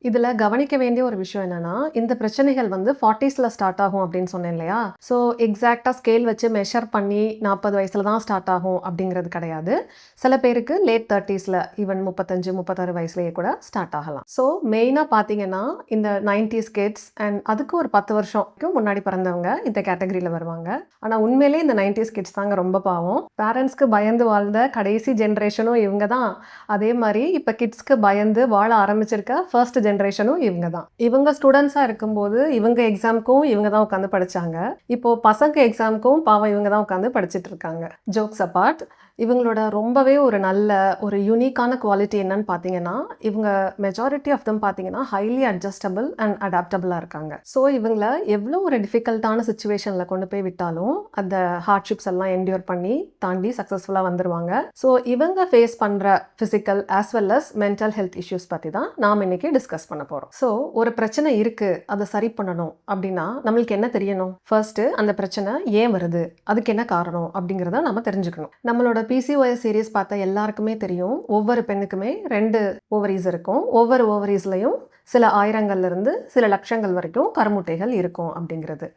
இதுல கவனிக்க வேண்டிய ஒரு விஷயம் என்னன்னா, இந்த பிரச்சனைகள் வந்து 40ஸ்ல ஸ்டார்ட் ஆகும் அப்படின்னு சொன்னேன் இல்லையா? ஸோ எக்ஸாக்ட்டா ஸ்கேல் வச்சு மெஷர் பண்ணி 40 வயசுல தான் ஸ்டார்ட் ஆகும் அப்படிங்கிறது கிடையாது. சில பேருக்கு லேட் 30ஸ்ல ஈவன் 35, 36 வயசுலயே கூட ஸ்டார்ட் ஆகலாம். ஸோ மெயினா பார்த்தீங்கன்னா, இந்த 90ஸ் கிட்ஸ் அண்ட் அதுக்கு ஒரு 10 வருஷம்க்கு முன்னாடி பிறந்தவங்க இந்த கேட்டகரியில வருவாங்க. ஆனா உண்மையிலேயே இந்த 90ஸ் கிட்ஸ் தாங்க ரொம்ப பாவம். பேரண்ட்ஸ்க்கு பயந்து வாழ்ந்த கடைசி ஜெனரேஷனும் இவங்க தான். அதே மாரி இப்ப கிட்ஸ்க்கு பயந்து வாழ ஆரம்பிச்சிருக்க ஃபர்ஸ்ட் ஜெனரேஷனும் இவங்க தான். இவங்க ஸ்டூடண்ட்ஸா இருக்கும்போது இவங்க எக்ஸாம்க்கும் இவங்க தான் உட்காந்து படிச்சாங்க. இப்போ பசங்க எக்ஸாம்க்கும் பாவம் இவங்க தான் உட்காந்து படிச்சுட்டு இருக்காங்க. ஜோக்ஸ் அபார்ட், இவங்களோட ரொம்பவே ஒரு நல்ல ஒரு யூனிக்கான குவாலிட்டி என்னன்னு பார்த்தீங்கன்னா, இவங்க மெஜாரிட்டி ஆஃப் தம் பார்த்தீங்கன்னா ஹைலி அட்ஜஸ்டபிள் அண்ட் அடாப்டபிளா இருக்காங்க. ஸோ இவங்கள எவ்வளோ ஒரு டிஃபிகல்ட்டான சிச்சுவேஷன்ல கொண்டு போய் விட்டாலும் அந்த ஹார்ட்ஷிப்ஸ் எல்லாம் என்டியூர் பண்ணி தாண்டி சக்ஸஸ்ஃபுல்லா வந்துருவாங்க. ஸோ இவங்க ஃபேஸ் பண்ற physical as well as mental health issues பத்தி தான் நாம இன்னைக்கு டிஸ்கஸ் பண்ண போறோம். ஸோ ஒரு பிரச்சனை இருக்கு, அதை சரி பண்ணணும் அப்படின்னா நம்மளுக்கு என்ன தெரியணும்? ஃபர்ஸ்ட் அந்த பிரச்சனை ஏன் வருது, அதுக்கு என்ன காரணம் அப்படிங்கிறத நம்ம தெரிஞ்சுக்கணும். நம்மளோட பிசிஓஎஸ் சீரிஸ் பார்த்த எல்லாருக்குமே தெரியும், ஒவ்வொரு பெண்ணுக்குமே 2 ஓவரீஸ் இருக்கும். ஒவ்வொரு ஓவரீஸ்லையும் சில ஆயிரங்கள்ல இருந்து சில லட்சங்கள் வரைக்கும் கருமுட்டைகள் இருக்கும் அப்படிங்கிறது.